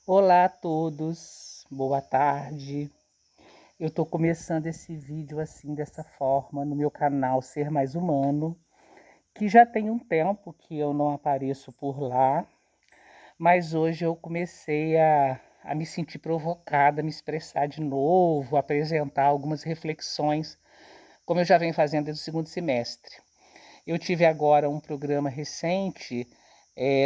Olá a todos, boa tarde. Eu estou começando esse vídeo assim, dessa forma, no meu canal Ser Mais Humano, que já tem um tempo que eu não apareço por lá, mas hoje eu comecei a me sentir provocada, a me expressar de novo, apresentar algumas reflexões, como eu já venho fazendo desde o segundo semestre. Eu tive agora um programa recente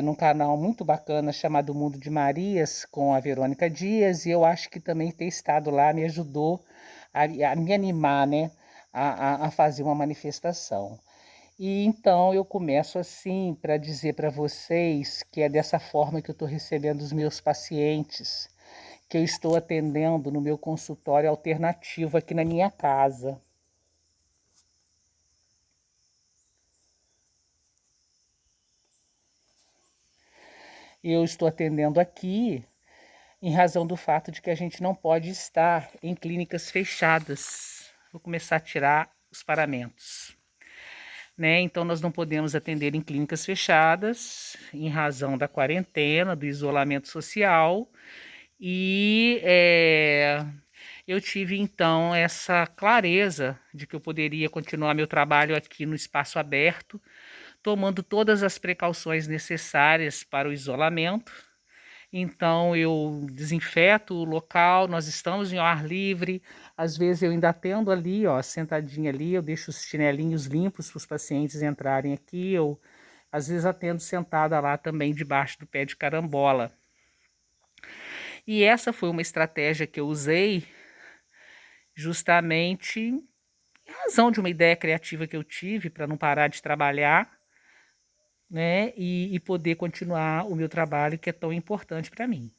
num canal muito bacana chamado Mundo de Marias, com a Verônica Dias, e eu acho que também ter estado lá me ajudou a me animar, né, a fazer uma manifestação. E então eu começo assim para dizer para vocês que é dessa forma que eu estou recebendo os meus pacientes, que eu estou atendendo no meu consultório alternativo aqui na minha casa. Eu estou atendendo aqui em razão do fato de que a gente não pode estar em clínicas fechadas. Vou começar a tirar os paramentos. Né? Então, nós não podemos atender em clínicas fechadas, em razão da quarentena, do isolamento social. E eu tive então essa clareza de que eu poderia continuar meu trabalho aqui no espaço aberto, tomando todas as precauções necessárias para o isolamento. Então eu desinfeto o local, nós estamos em ar livre, às vezes eu ainda atendo ali, ó, sentadinha ali, eu deixo os chinelinhos limpos para os pacientes entrarem aqui, eu às vezes atendo sentada lá também debaixo do pé de carambola. E essa foi uma estratégia que eu usei justamente em razão de uma ideia criativa que eu tive para não parar de trabalhar, né, e poder continuar o meu trabalho que é tão importante para mim.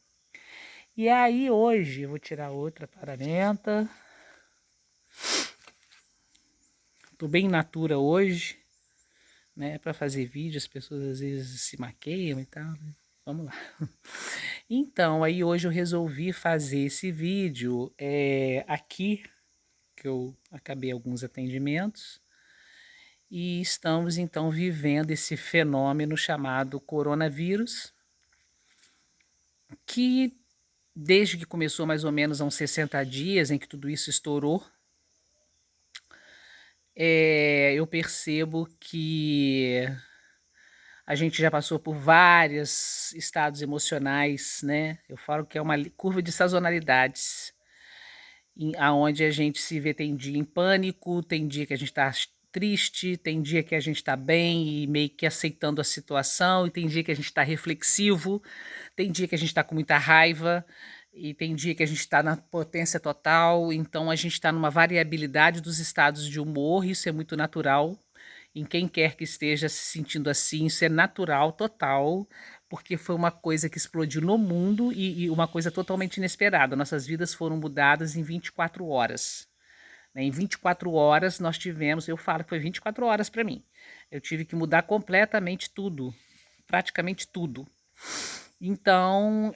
E aí hoje eu vou tirar outra paramenta. Tô bem natura hoje, né, para fazer vídeo, as pessoas às vezes se maqueiam e tal, né? Vamos lá. Então, aí hoje eu resolvi fazer esse vídeo aqui, que eu acabei alguns atendimentos, e estamos então vivendo esse fenômeno chamado coronavírus, que desde que começou mais ou menos há uns 60 dias, em que tudo isso estourou, eu percebo que a gente já passou por vários estados emocionais, né? Eu falo que é uma curva de sazonalidades, aonde a gente se vê, tem dia em pânico, tem dia que a gente está triste, tem dia que a gente está bem e meio que aceitando a situação, e tem dia que a gente está reflexivo, tem dia que a gente está com muita raiva, e tem dia que a gente está na potência total. Então a gente está numa variabilidade dos estados de humor, isso é muito natural. Em quem quer que esteja se sentindo assim, isso é natural, total, porque foi uma coisa que explodiu no mundo e uma coisa totalmente inesperada. Nossas vidas foram mudadas em 24 horas. Né? Em 24 horas nós tivemos, eu falo que foi 24 horas para mim. Eu tive que mudar completamente tudo, praticamente tudo. Então,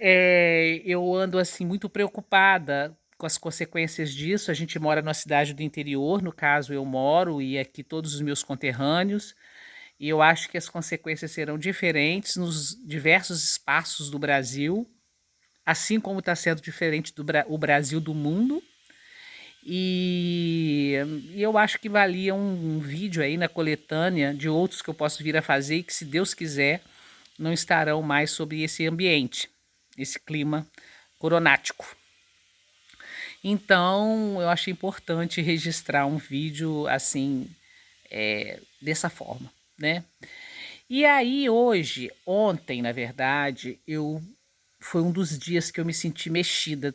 eu ando assim muito preocupada com as consequências disso. A gente mora numa cidade do interior, no caso eu moro, e aqui todos os meus conterrâneos, e eu acho que as consequências serão diferentes nos diversos espaços do Brasil, assim como está sendo diferente o Brasil do mundo. E, e eu acho que valia um vídeo aí na coletânea de outros que eu posso vir a fazer e que, se Deus quiser, não estarão mais sobre esse ambiente, esse clima coronático. Então, eu achei importante registrar um vídeo assim, dessa forma, né? E aí hoje, ontem, na verdade, foi um dos dias que eu me senti mexida,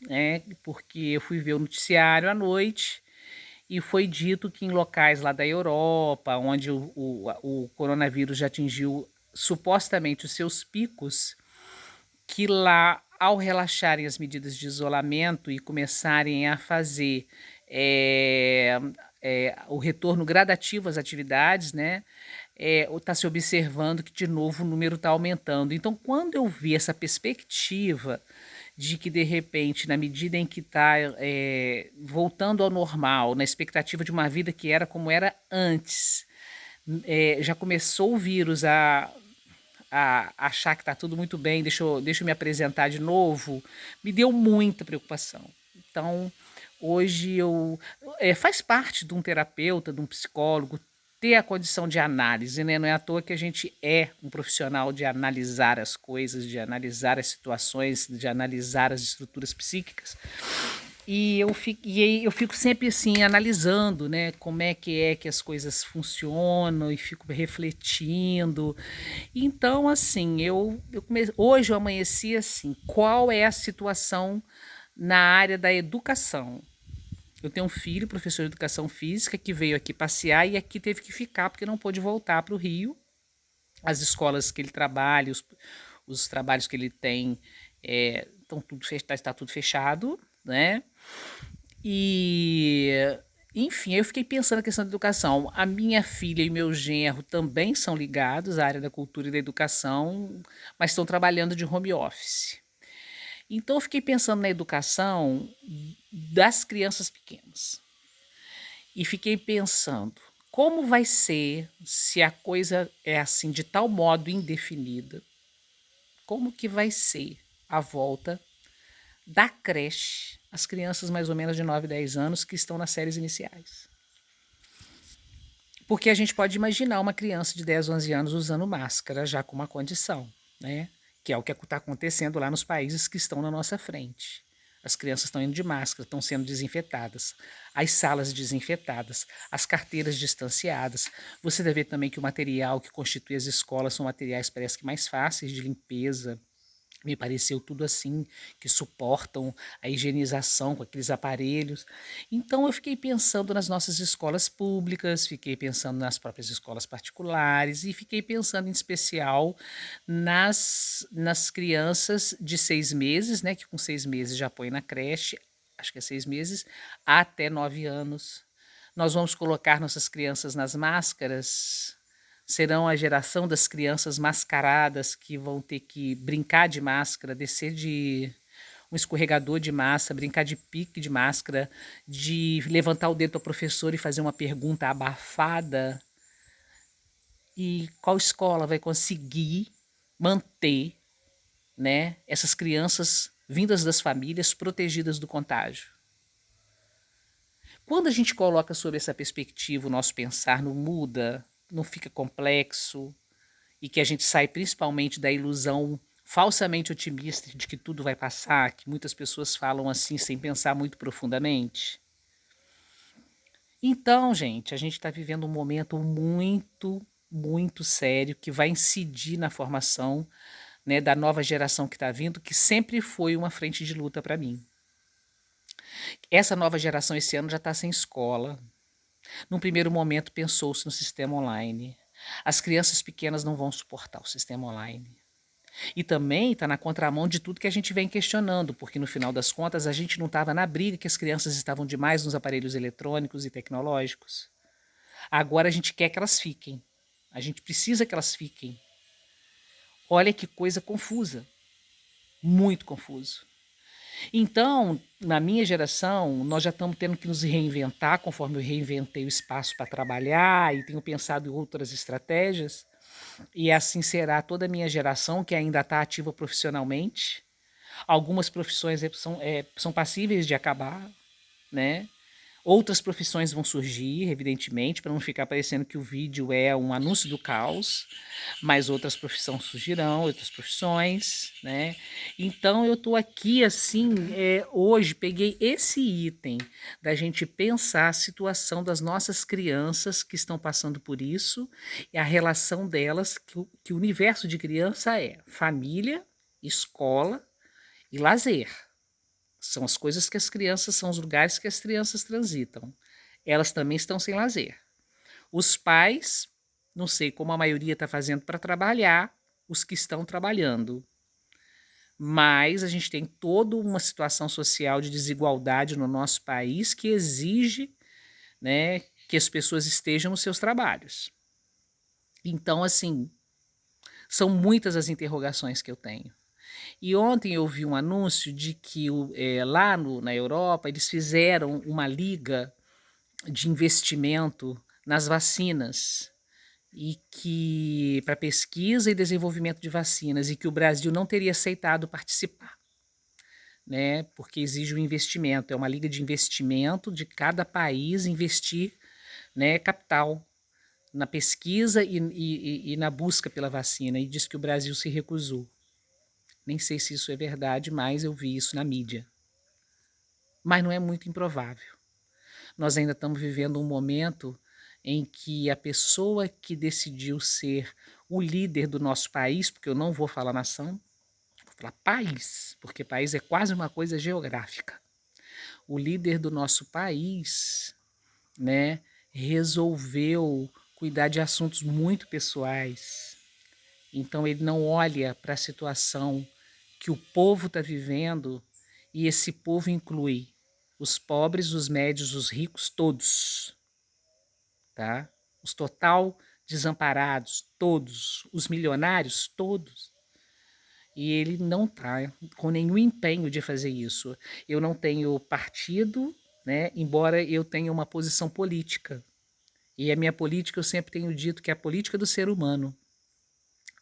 né? Porque eu fui ver o noticiário à noite e foi dito que em locais lá da Europa, onde o coronavírus já atingiu supostamente os seus picos, que lá, ao relaxarem as medidas de isolamento e começarem a fazer o retorno gradativo às atividades, né? Está se observando que de novo o número está aumentando. Então, quando eu vi essa perspectiva de que de repente, na medida em que está voltando ao normal, na expectativa de uma vida que era como era antes, já começou o vírus a achar que está tudo muito bem, deixa eu me apresentar de novo, me deu muita preocupação. Então, hoje faz parte de um terapeuta, de um psicólogo, ter a condição de análise, né? Não é à toa que a gente é um profissional de analisar as coisas, de analisar as situações, de analisar as estruturas psíquicas. E eu fico sempre assim, analisando, né, como é que as coisas funcionam e fico refletindo. Então, assim, hoje eu amanheci assim, qual é a situação na área da educação? Eu tenho um filho, professor de educação física, que veio aqui passear e aqui teve que ficar porque não pôde voltar para o Rio. As escolas que ele trabalha, os trabalhos que ele tem, está tudo fechado, né? E, enfim, eu fiquei pensando na questão da educação. A minha filha e meu genro também são ligados à área da cultura e da educação, mas estão trabalhando de home office. Então, eu fiquei pensando na educação das crianças pequenas. E fiquei pensando, como vai ser se a coisa é assim, de tal modo indefinida? Como que vai ser a volta da creche às crianças mais ou menos de 9, 10 anos que estão nas séries iniciais? Porque a gente pode imaginar uma criança de 10, 11 anos usando máscara já com uma condição, né? Que é o que está acontecendo lá nos países que estão na nossa frente. As crianças estão indo de máscara, estão sendo desinfetadas, as salas desinfetadas, as carteiras distanciadas. Você deve ver também que o material que constitui as escolas são materiais, parece que mais fáceis de limpeza. Me pareceu tudo assim, que suportam a higienização com aqueles aparelhos. Então eu fiquei pensando nas nossas escolas públicas, fiquei pensando nas próprias escolas particulares e fiquei pensando em especial nas crianças de 6 meses, né, que com 6 meses já põe na creche, acho que é 6 meses, até 9 anos. Nós vamos colocar nossas crianças nas máscaras, serão a geração das crianças mascaradas que vão ter que brincar de máscara, descer de um escorregador de massa, brincar de pique de máscara, de levantar o dedo para o professor e fazer uma pergunta abafada. E qual escola vai conseguir manter, né, essas crianças vindas das famílias protegidas do contágio? Quando a gente coloca sob essa perspectiva o nosso pensar não muda, não fica complexo, e que a gente sai principalmente da ilusão falsamente otimista de que tudo vai passar, que muitas pessoas falam assim sem pensar muito profundamente. Então, gente, a gente está vivendo um momento muito, muito sério que vai incidir na formação, né, da nova geração que está vindo, que sempre foi uma frente de luta para mim. Essa nova geração esse ano já está sem escola. Num primeiro momento pensou-se no sistema online. As crianças pequenas não vão suportar o sistema online. E também está na contramão de tudo que a gente vem questionando, porque no final das contas a gente não estava na briga que as crianças estavam demais nos aparelhos eletrônicos e tecnológicos. Agora a gente quer que elas fiquem. A gente precisa que elas fiquem. Olha que coisa confusa. Muito confuso. Então, na minha geração, nós já estamos tendo que nos reinventar, conforme eu reinventei o espaço para trabalhar e tenho pensado em outras estratégias. E assim será toda a minha geração, que ainda está ativa profissionalmente. Algumas profissões são passíveis de acabar, né? Outras profissões vão surgir, evidentemente, para não ficar parecendo que o vídeo é um anúncio do caos, mas outras profissões surgirão, outras profissões, né? Então eu estou aqui assim, hoje peguei esse item da gente pensar a situação das nossas crianças que estão passando por isso e a relação delas, que o universo de criança é família, escola e lazer. São as coisas que as crianças, são os lugares que as crianças transitam. Elas também estão sem lazer. Os pais, não sei como a maioria está fazendo para trabalhar, os que estão trabalhando. Mas a gente tem toda uma situação social de desigualdade no nosso país que exige, né, que as pessoas estejam nos seus trabalhos. Então, assim, são muitas as interrogações que eu tenho. E ontem eu vi um anúncio de que lá na Europa eles fizeram uma liga de investimento nas vacinas, e que para pesquisa e desenvolvimento de vacinas, e que o Brasil não teria aceitado participar, né? Porque exige um investimento, é uma liga de investimento de cada país investir, né, capital na pesquisa e na busca pela vacina, e diz que o Brasil se recusou. Nem sei se isso é verdade, mas eu vi isso na mídia. Mas não é muito improvável. Nós ainda estamos vivendo um momento em que a pessoa que decidiu ser o líder do nosso país, porque eu não vou falar nação, vou falar país, porque país é quase uma coisa geográfica. O líder do nosso país, né, resolveu cuidar de assuntos muito pessoais. Então ele não olha para a situação que o povo está vivendo, e esse povo inclui os pobres, os médios, os ricos, todos, tá? Os total desamparados, todos, os milionários, todos. E ele não está com nenhum empenho de fazer isso. Eu não tenho partido, né? Embora eu tenha uma posição política. E a minha política, eu sempre tenho dito que é a política do ser humano.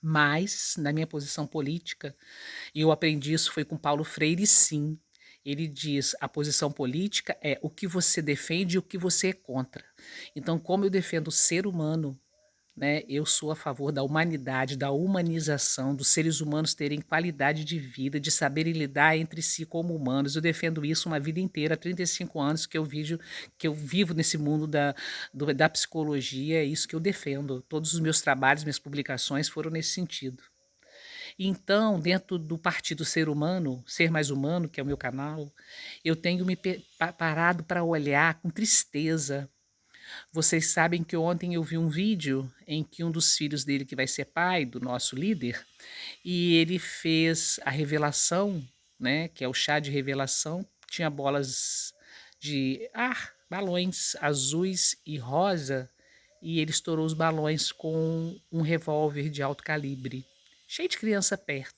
Mas, na minha posição política, e eu aprendi isso foi com Paulo Freire, sim. Ele diz: a posição política é o que você defende e o que você é contra. Então, como eu defendo o ser humano, né, eu sou a favor da humanidade, da humanização, dos seres humanos terem qualidade de vida, de saberem lidar entre si como humanos. Eu defendo isso uma vida inteira, há 35 anos que eu vivo nesse mundo da psicologia, é isso que eu defendo. Todos os meus trabalhos, minhas publicações foram nesse sentido. Então, dentro do Partido Ser Humano, Ser Mais Humano, que é o meu canal, eu tenho me parado para olhar com tristeza. Vocês sabem que ontem eu vi um vídeo em que um dos filhos dele, que vai ser pai do nosso líder, e ele fez a revelação, né, que é o chá de revelação, tinha bolas de ar, balões azuis e rosa, e ele estourou os balões com um revólver de alto calibre, cheio de criança perto.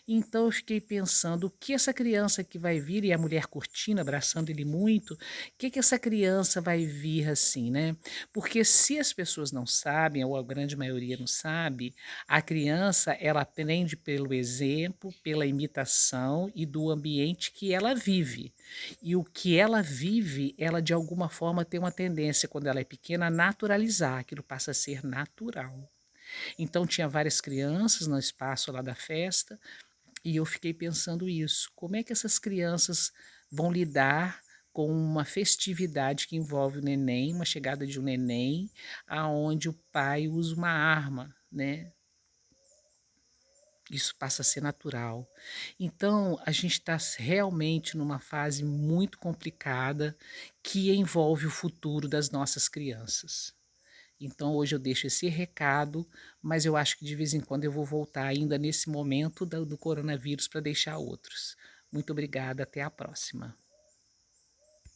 Então eu fiquei pensando, o que essa criança que vai vir, e a mulher curtindo, abraçando ele muito, o que essa criança vai vir assim, né? Porque se as pessoas não sabem, ou a grande maioria não sabe, a criança, ela aprende pelo exemplo, pela imitação e do ambiente que ela vive. E o que ela vive, ela de alguma forma tem uma tendência, quando ela é pequena, a naturalizar, aquilo passa a ser natural. Então tinha várias crianças no espaço lá da festa, e eu fiquei pensando isso, como é que essas crianças vão lidar com uma festividade que envolve o neném, uma chegada de um neném, aonde o pai usa uma arma, né? Isso passa a ser natural. Então, a gente está realmente numa fase muito complicada que envolve o futuro das nossas crianças. Então, hoje eu deixo esse recado, mas eu acho que de vez em quando eu vou voltar ainda nesse momento do coronavírus para deixar outros. Muito obrigada, até a próxima.